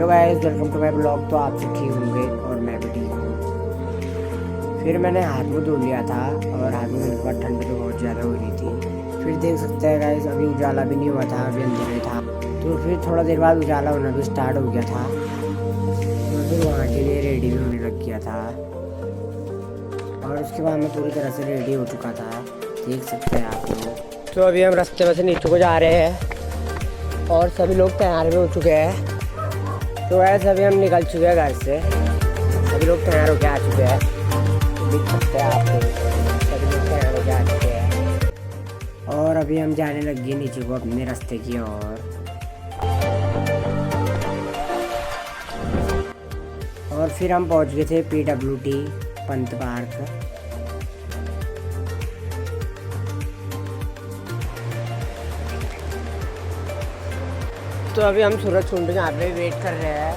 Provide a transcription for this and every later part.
Hello guys, welcome to my blog. तो आप सब ठीक होंगे और मैं भी ठीक हूँ। फिर मैंने हाथ मुँह धो लिया था और हाथ मुँह धोने के बाद ठंड तो बहुत ज़्यादा हो रही थी। फिर देख सकते हैं गाइस, अभी उजाला भी नहीं हुआ था, अभी अंधेरे था। तो फिर थोड़ा देर बाद उजाला होना भी स्टार्ट हो गया था। तो फिर वहाँ के लिए रेडी भी होने लग गया था और उसके बाद मैं पूरी तरह से रेडी हो चुका था, देख सकते हैं आप लोग। तो अभी हम रास्ते में से नीचे को जा रहे हैं और सभी लोग तैयार भी हो चुके हैं। तो ऐसे अभी हम निकल चुके हैं घर से, सभी लोग तैयार होकर आ चुके हैं, देख सकते हैं आप लोग, सभी लोग तैयार होकर आ चुके हैं और अभी हम जाने लग गए नीचे को अपने रास्ते की ओर। और फिर हम पहुंच गए थे PWT पंत पार्क। तो अभी हम सूरज कुंड यहाँ पे वेट कर रहे हैं।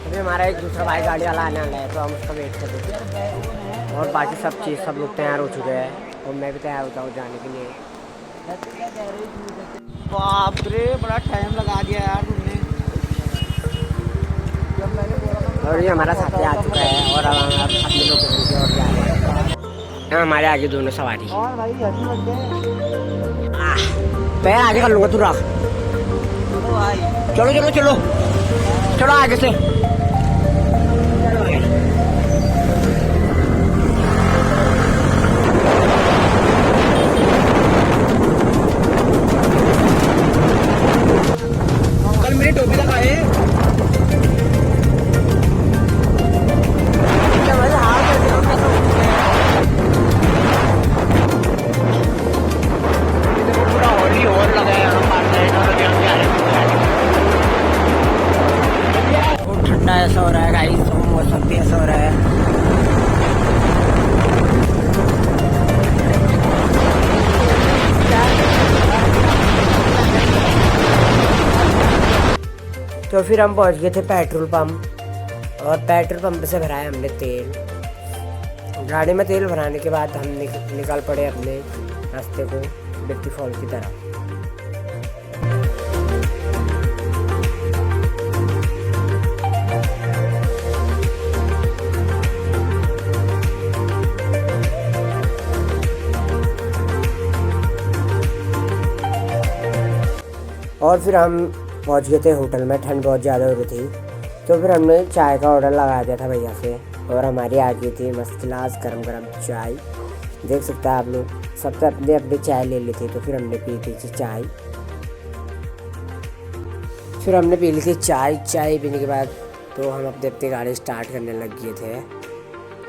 अभी हमारा एक दूसरा भाई गाड़ी वाला आने वाला है, तो हम उसका वेट कर रहे हैं और बाकी सब लोग तैयार हो चुके हैं और मैं भी तैयार होता हूँ जाने के लिए। बाप रे, बड़ा टाइम लगा दिया यार तुमने। और ये हमारा साथी आ चुका है और अब हम अपने लोकेशन की ओर जा रहे हैं। हमारे आगे दोनों सवारी। और भाई हंसी लग गए। पैर आगे कर लूँगा, तू रख। चलो चलो चलो चलो आगे से। कल मेरी टोपी लगाए। पूरा होली और लगा है ठंडा ऐसा हो रहा है गाइस, तो मौसम भी ऐसा हो रहा है। तो फिर हम पहुंच गए थे पेट्रोल पंप और पेट्रोल पंप से भराया हमने तेल। गाड़ी में तेल भराने के बाद हम निकल पड़े अपने रास्ते को बिट्टी फॉल की तरफ। और फिर हम पहुंच गए थे होटल में, ठंड बहुत ज़्यादा हो रही थी। तो फिर हमने चाय का ऑर्डर लगा दिया था भैया से और हमारी आ गई थी मस्त गिलास गरम गरम चाय, देख सकते हैं आप लोग। सबसे अपने अपने चाय ले ली थी, तो फिर हमने पी थी चाय। फिर हमने पी ली थी चाय पीने के बाद तो हम अपने अपनी गाड़ी स्टार्ट करने लग गए थे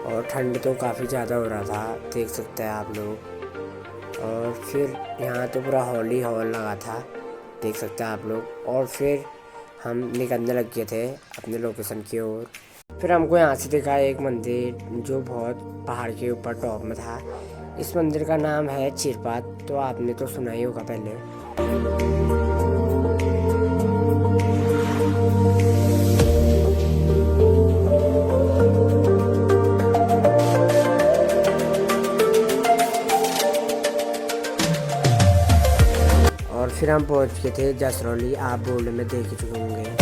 और ठंड तो काफ़ी ज़्यादा हो रहा था, देख सकते हैं आप लोग। और फिर यहाँ तो पूरा होली हॉल लगा था, देख सकते हैं आप लोग। और फिर हम निकलने लग गए थे अपने लोकेशन की ओर। फिर हमको यहाँ से दिखा एक मंदिर जो बहुत पहाड़ के ऊपर टॉप में था। इस मंदिर का नाम है चिरपात, तो आपने तो सुना ही होगा पहले। और फिर हम पहुँच गए थे जसरौली, आप बोर्ड में देख चुके होंगे।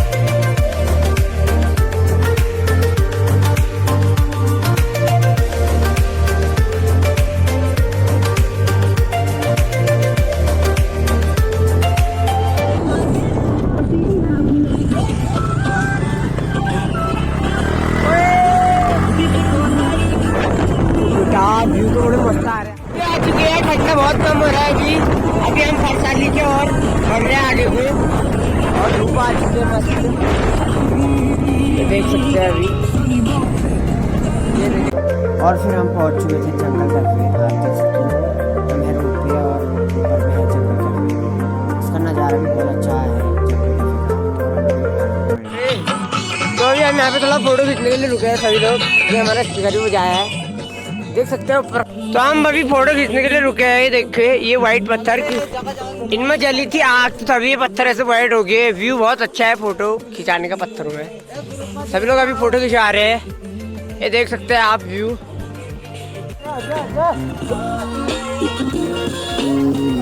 व्यू तो बड़े मस्त आ रहा है। आ चुके हैं, ठंडा बहुत कम हो रहा है अभी हम खरसाली की ओर बढ़ रहे हैं आगे को और धूप आ चुकी है मस्त, ये देख सकते हैं अभी। और फिर हम पहुंच चुके थे जंगल कैफे, आप देख सकते हो। हम है रोड पे और ऊपर में है जंगल कैफे, इसका नज़ारा भी बहुत अच्छा है जंगल कैफे का। तो अभी हम यहाँ पे थोड़ा फोटो खींचने के लिए रुके हैं सभी लोग, ये हमारा स्पीकर भी बजाया है, देख सकते हो ऊपर। तो हम अभी फोटो खींचने के लिए रुके हैं। ये देखिए, ये वाइट पत्थर इनमें जली थी आग, तो तभी ये पत्थर ऐसे वाइट हो गए। व्यू बहुत अच्छा है फोटो खिंचाने का पत्थरों में। सभी लोग अभी फोटो खिंचा रहे हैं, ये देख सकते हैं आप व्यू।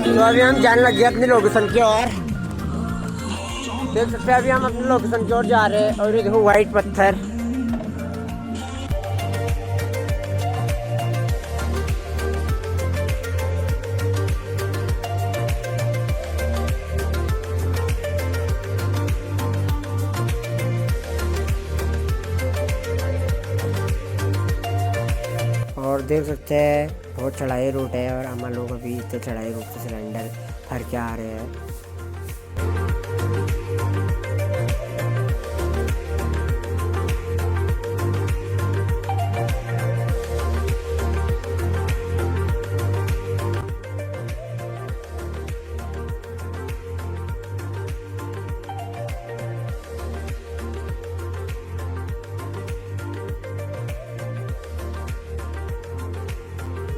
तो अभी हम जाने लग गए अपनी लोकेशन की ओर। देख सकते हैं अभी हम अपने लोकेशन की ओर जा रहे हैं और ये देखो वाइट पत्थर। और देख सकते हैं बहुत चढ़ाई रूट है और हम लोग अभी इतने चढ़ाई रूट से सिलेंडर भर के आ रहे हैं।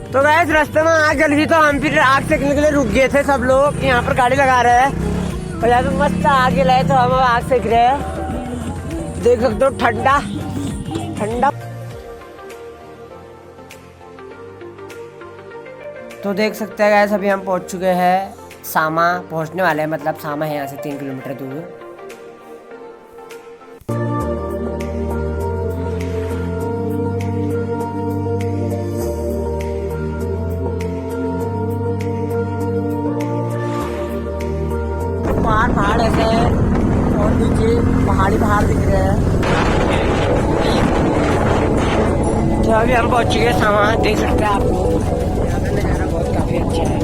तो गैस रास्ते में आग जल गई तो हम फिर आग सेकने के लिए रुक गए थे सब लोग। यहाँ पर गाड़ी लगा रहे हैं और यहाँ पे मस्त आग लाए तो हम आग सेक रहे हैं। देख सकते हो ठंडा ठंडा। तो देख सकते हैं गैस अभी हम पहुँच चुके हैं सामा, पहुँचने वाले हैं, मतलब सामा है यहाँ से 3 किलोमीटर दूर। पहाड़ ऐसे है और नीचे पहाड़ी पहाड़ दिख रहे हैं। तो अभी हम पहुंच चुके हैं सामान, देख सकते हैं आप लोग। यहाँ का नज़ारा बहुत काफी अच्छा है।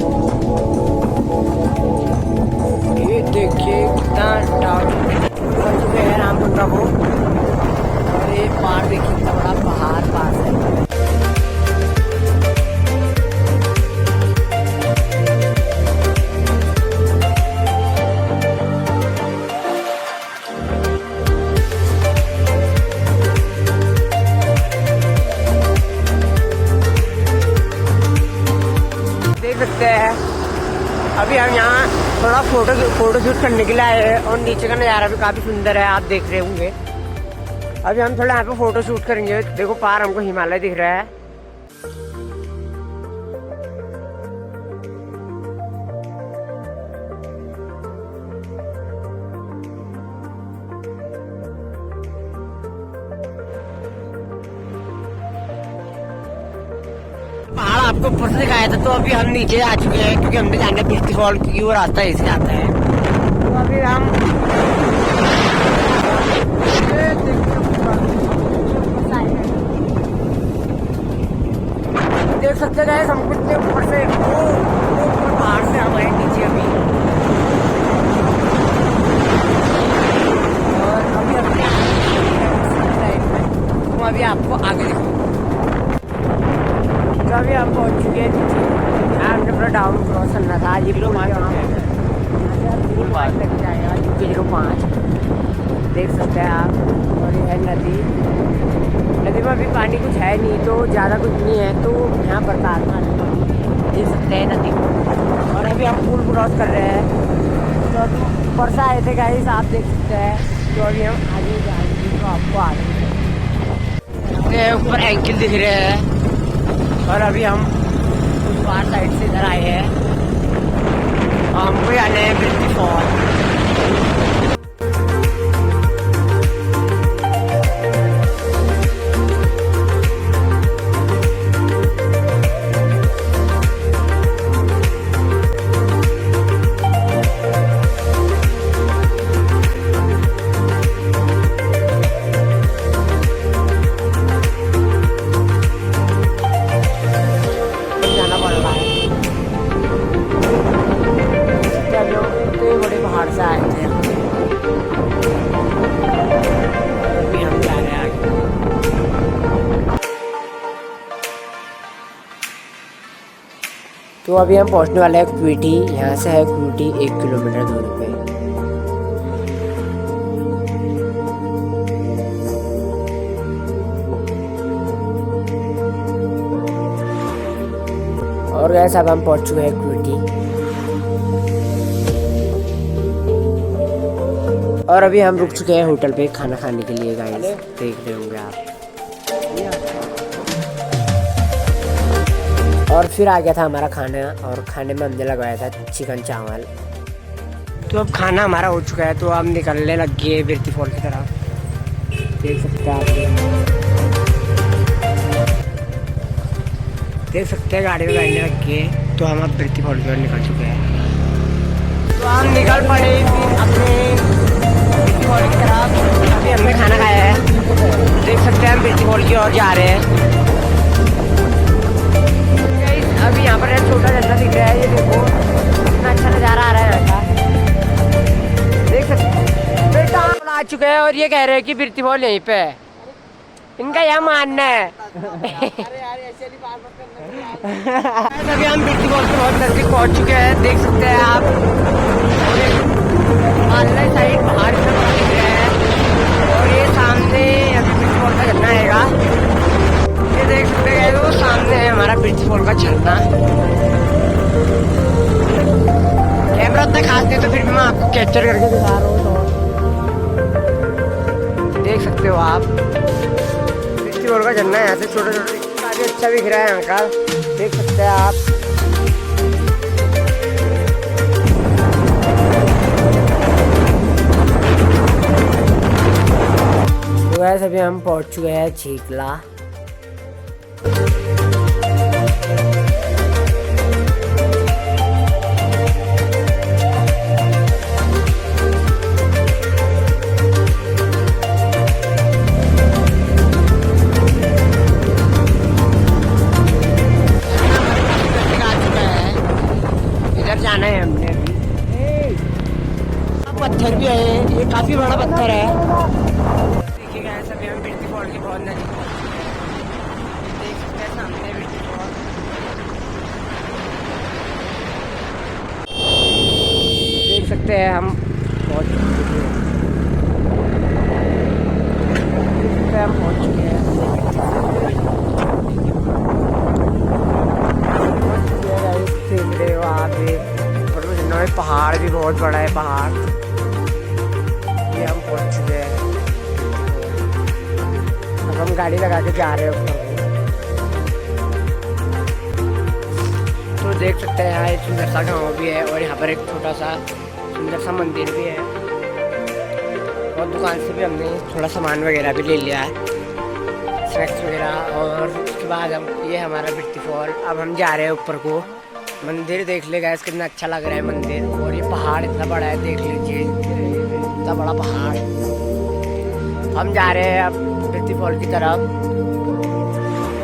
ये देखिए कितना डाउन पहुंच चुके हैं रामकुंडा को और ये पहाड़ देखिए कितना बड़ा पहाड़ पास है। सकते हैं अभी हम यहाँ थोड़ा फोटो शूट करने के लिए आए हैं और नीचे का नज़ारा भी काफ़ी सुंदर है, आप देख रहे होंगे। अभी हम थोड़ा यहाँ पे फोटो शूट करेंगे। देखो पार हमको हिमालय दिख रहा है। पहाड़ आपको ऊपर से दिखाया था तो अभी हम नीचे आ चुके हैं क्योंकि हमने जाना बिजली फॉल की वो रास्ता ऐसे आता है। तो अभी हम देख सकते हैं हम कुछ ऊपर से ऊपर पहाड़ से हम आए नीचे अभी। और अभी आपको आगे दिखाऊंगा। तो अभी हम पहुँच चुके हैं नीचे। यहाँ हमने पूरा डाउन क्रॉस करना था। ये भी लग जाएगा 05 देख सकते हैं आप। और ये है नदी। नदी में अभी पानी कुछ है नहीं तो ज़्यादा कुछ नहीं है तो यहाँ बरसात में देख सकते हैं नदी को। और अभी हम पुल क्रॉस कर रहे हैं तो अभी ऊपर से आए थे गाइस, आप देख सकते हैं। तो अभी हम आगे जाएंगे तो आपको आगे ऊपर एंकल दिख रहे हैं। और अभी हम पार साइड से इधर आए हैं। हमको आने हैं बिजली फॉल। बड़े पहाड़ से आए थे अभी हम जा रहे हैं आगे। तो अभी हम पहुंचने वाले हैं क्विटी। यहाँ से है क्विटी 1 किलोमीटर दूर पे। और गैस अब हम पहुंच चुके हैं क्विटी। और अभी हम रुक चुके हैं होटल पे खाना खाने के लिए गाइस, देख रहे होंगे आप। और फिर आ गया था हमारा खाना और खाने में हमने लगवाया था चिकन चावल। तो अब खाना हमारा हो चुका है, तो हम निकलने लग गए बिरती फॉल की तरफ। देख सकते हैं आप, देख सकते हैं गाड़ी में बैठने लग गए। तो हम अब बिरती फॉल की ओर निकल चुके हैं। तो हम निकल पड़े अपने बिरती फॉल की तरफ। अभी हमने खाना खाया है, देख सकते हैं हम बिरती फॉल की ओर जा रहे हैं। अभी यहाँ पर छोटा झरना दिख रहा है, ये देखो कितना अच्छा नज़ारा आ रहा है यहाँ का, देख सकते हैं। बेटा आ चुके हैं और ये कह रहे हैं कि बिरती फॉल यहीं पे है, इनका यह मानना है। अभी हम बिरती फॉल के बहुत नजदीक पहुँच चुके हैं, देख सकते हैं आप। आलना साइड बाहर से दिख रहा है और ये सामने अभी बिरती फॉल का झरना आएगा, ये देख सकते हैं। वो सामने है हमारा बिरती फॉल का झरना। कैमरा उतना खास नहीं तो फिर भी मैं आपको कैप्चर करके दिखा रहा हूँ। तो देख सकते हो आप, बिरती फॉल का झरना यहाँ से छोटा छोटा काफी अच्छा दिख रहा है यहाँ का, देख सकते हैं आप। तो वैसे अभी हम पहुँच चुके हैं चीखला। जाना है हमने अभी। पत्थर भी है, ये काफी बड़ा पत्थर है। देखिए गाइस, अभी हम बिरती फॉल के बहुत नजदीक देख सकते हैं, सामने बिरती फॉल। देख सकते हैं हम पहुंच चुके हैं, हम पहुंच चुके हैं। देख रहे हो आप, पहाड़ भी बहुत बड़ा है, पहाड़। ये हम पहुंच चुके हैं, अब हम गाड़ी लगा के जा रहे हैं ऊपर को। तो देख सकते हैं यहाँ एक सुंदर सा गाँव भी है और यहाँ पर एक छोटा सा सुंदर सा मंदिर भी है, और दुकान से भी हमने थोड़ा सामान वगैरह भी ले लिया है, स्नैक्स वगैरह। और उसके बाद हम, ये हमारा बिरती फॉल। अब हम जा रहे हैं ऊपर को। मंदिर देख ले गाइस, कितना अच्छा लग रहा है मंदिर, और ये पहाड़ इतना बड़ा है, देख लीजिए इतना बड़ा पहाड़। हम जा रहे हैं अब बिरती फॉल की तरफ।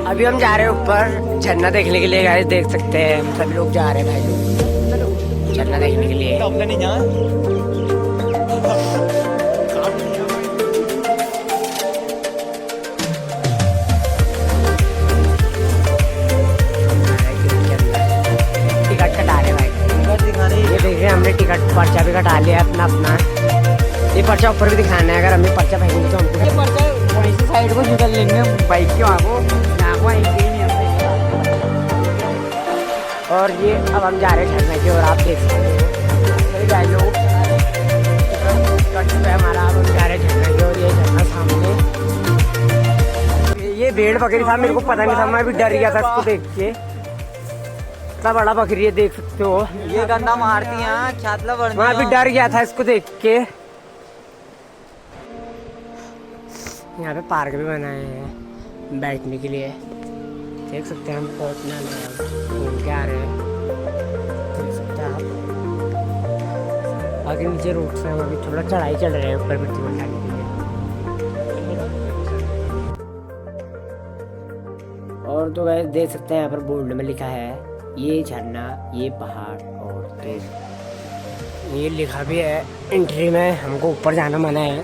अभी हम जा रहे हैं ऊपर झरना देखने के लिए गाइस, देख सकते हैं हम सभी लोग जा रहे हैं भाई लोग झरना देखने के लिए। हमने टिकट पर्चा भी कटा लिया अपना। ये पर्चा ऊपर भी दिखाना है, अगर हमें पर्चा फेंकेंगे तो हमको ये पर्चा वहीं से साइड को निकल लेंगे बाइक के वहाँ को, यहाँ को आएंगे नहीं। और ये अब हम जा रहे हैं झरने की, और आप देख सकते हो लोग हमारा, अब हम जा रहे हैं झरने की। और ये झरना सामने, ये भेड़ बकरी था, मेरे को पता नहीं था, मैं भी डर गया था इसको देख के। इतना बड़ा बकरी है, देख सकते हो, ये गंदा मारती हैं, छातला बढ़। मैं भी डर गया था इसको देख के। यहाँ पे पार्क भी बनाए हैं बैठने के लिए, देख सकते हैं। हम पहुँचना घूम के आ रहे हैं, देख सकते हैं आप। आगे नीचे रोड से हम अभी थोड़ा चढ़ाई चढ़ रहे हैं ऊपर बिरती फॉल जाने के लिए। और तो गाइस देख सकते हैं यहाँ पर बोर्ड में लिखा है ये झरना, ये पहाड़, और तेज ये लिखा भी है एंट्री में, हमको ऊपर जाना मना है,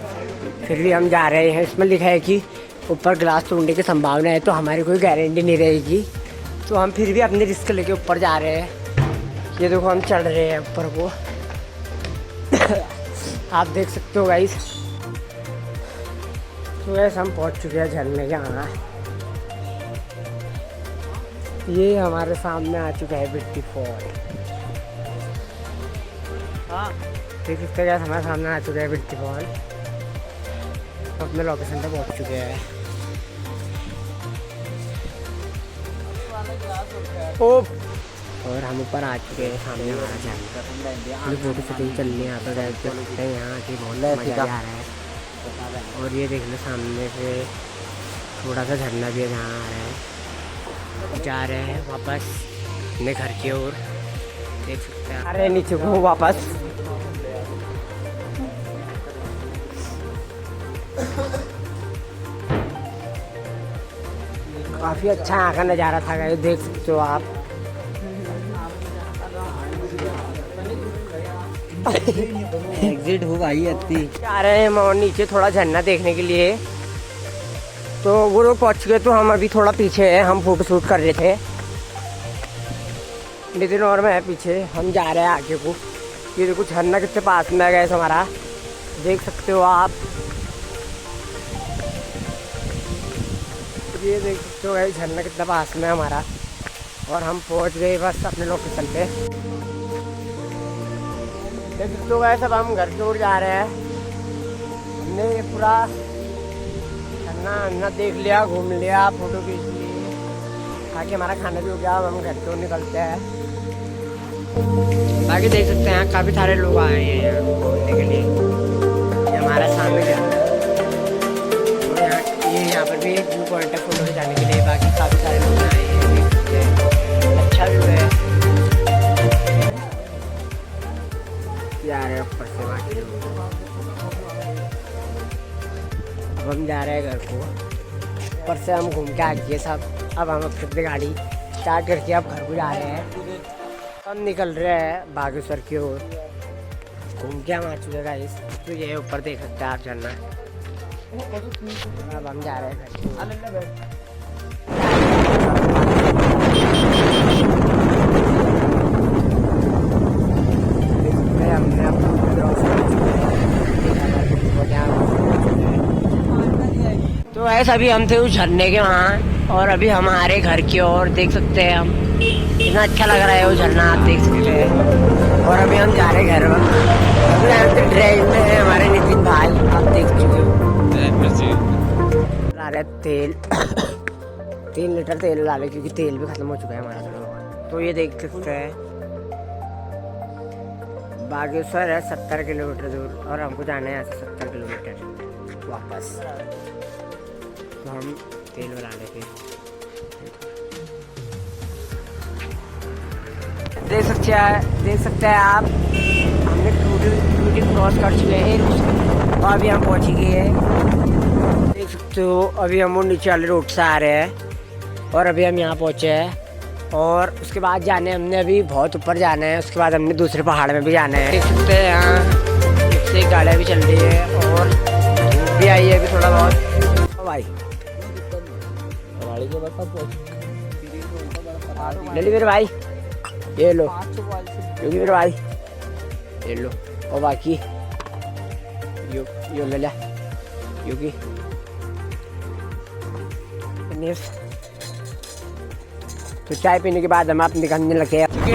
फिर भी हम जा रहे हैं। इसमें लिखा है कि ऊपर ग्लास टूटने की संभावना है, तो हमारी कोई गारंटी नहीं रहेगी, तो हम फिर भी अपने रिस्क लेके ऊपर जा रहे हैं। ये देखो हम चढ़ रहे हैं ऊपर को। आप देख सकते हो गाइस। तो गाइस हम पहुंच चुके हैं झरने के यहाँ। ये हमारे सामने आ चुका है बिरती फॉल। हाँ देख सकते हैं, हमारे सामने आ चुका है बिरती फॉल। अपने लोकेशन पे पहुंच चुके हैं। ओ और हम ऊपर आ चुके हैं, सामने हमारा झरना। फोटो शूटिंग चल रही है यहाँ पर, देख सकते हैं यहाँ की बहुत मज़ा आ रहा है। और ये देख लो सामने से थोड़ा सा झरना भी है जहाँ आ रहा है। जा रहे हैं वापस अपने घर की ओर, देख सकते हैं। अरे नीचे को वापस काफ़ी अच्छा यहाँ का नज़ारा था गाइस, देख सकते हो आप। एग्जिट हो भाई अति जा रहे हैं हम नीचे थोड़ा झरना देखने के लिए। तो वो लोग पहुँच गए, तो हम अभी थोड़ा पीछे हैं, हम फोटो शूट कर रहे थे। नितिन और मैं पीछे, हम जा रहे हैं आगे को। ये देखो झरना कितने पास में है गाइस हमारा, देख सकते हो आप। ये देख सकते हो गाइस झरना कितना पास में है हमारा। और हम पहुंच गए बस अपने लोकेशन पे। देख सकते हो गाइस अब हम घर की ओर जा रहे हैं। हमने ये पूरा झरना देख लिया, घूम लिया, फोटो खींच ली, ताकि हमारा खाना भी हो गया। अब हम घर की ओर निकलते हैं। बाकी देख सकते हैं काफ़ी सारे लोग आए हैं यहाँ घूमने के लिए। ये हमारा सामने झरना, यहाँ पर भी एक व्यू पॉइंट है फोटो खिंचाने के लिए। बाकी काफ़ी सारे लोग आए हैं, अच्छा व्यू है। जा रहे हैं ऊपर से बाकी लोग। अब हम जा रहे हैं घर को, ऊपर से हम घूम के आ गए सब। अब हम अपनी गाड़ी स्टार्ट करके अब घर को जा रहे हैं। हम निकल रहे हैं बागेश्वर की ओर। घूम के हम आ चुके गाइस, तो ये ऊपर देख सकते हैं आप झरना। अब हम जा रहे हैं। तो ऐसा अभी हम थे उस झरने के वहाँ, और अभी हमारे घर की ओर देख सकते हैं हम। इतना अच्छा लग रहा है वो झरना, आप देख सकते हैं। और अभी हम जा रहे हैं घर में। अभी ड्राइव में है हमारे नितिन भाई, आप देख चुके हो। ला रहे तेल 3 लीटर तेल ला रहे, क्योंकि तेल भी खत्म हो चुका है हमारा थोड़ा। तो ये देख सकते हैं बागेश्वर है 70 किलोमीटर दूर, और हमको जाना है यहाँ से 70 किलोमीटर वापस। तो हम तेल भरा लेते हैं। देख सकते हैं आप, हमने टूटी क्रॉस कर चुके हैं और अभी हम पहुँच गए हैं। देख सकते हो अभी हम वो नीचे वाले रोड से आ रहे हैं, और अभी हम यहाँ पहुँचे हैं। और उसके बाद जाने हमने अभी बहुत ऊपर जाना है, उसके बाद हमने दूसरे पहाड़ में भी जाना है। देख सकते हैं यहाँ से गाड़ियाँ भी चल रही है, और धूप भी आई है अभी थोड़ा बहुत। भाई ले ली मेरे भाई, ये लो क्योंकि मेरे भाई ये लो। और बाकी यो ले लिया क्योंकि तो चाय पीने के बाद हम आप निकलने लगे। अभी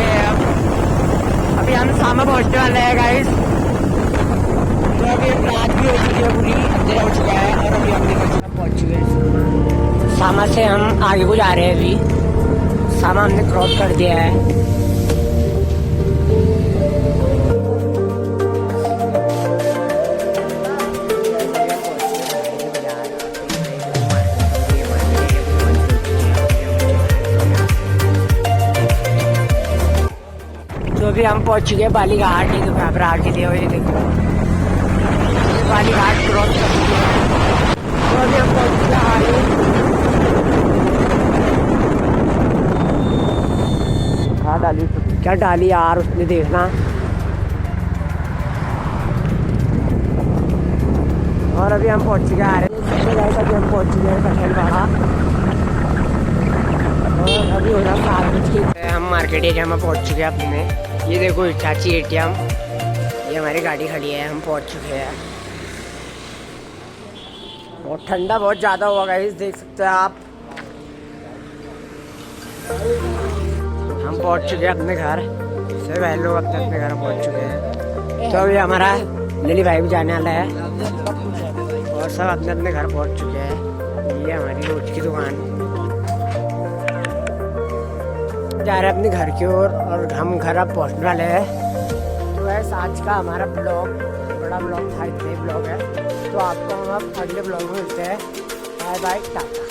हम सामा पहुँचने वाले हैं गाइस। तो अभी रात भी हो चुकी है, पूरी अंधेरा हो चुका है, और अभी हम पहुँच चुके हैं सामा से। हम आगे को जा रहे हैं। अभी सामा हमने क्रॉस कर दिया है। तो अभी हम पहुंच चुके हैं बाली घाट। ये देखो यहाँ पर आगे दिया हुआ, ये देखो बाली घाट क्रॉस कर चुके हैं। तो अभी हम पहुंच चुके हैं आगे। क्या डाली यार उसने, देखना। और अभी हम पहुंच चुके हैं अभी हम पहुंच चुके हैं कठेलवाड़ा। और अभी हो रहा 7 बजे। हम मार्केट एरिया में पहुंच चुके हैं अपने। ये देखो चाची एटीएम, ये हमारी गाड़ी खड़ी है, हम पहुंच चुके हैं। बहुत ठंडा बहुत ज़्यादा हुआ गाइस, देख सकते हैं आप। हम पहुंच चुके हैं अपने घर से, वह लोग अपने घर पहुंच चुके हैं। तो अभी हमारा लिली भाई भी जाने वाला है, और सब अपने घर पहुंच चुके हैं। ये हमारी रोज की दुकान। जा रहे हैं अपने घर की ओर और हम घर अब पहुँचने वाले हैं। तो वैसे आज का हमारा ब्लॉग बड़ा ब्लॉग था, इतने ब्लॉग है। तो आपको हम अब अगले ब्लॉग में मिलते हैं। Bye bye, Tata.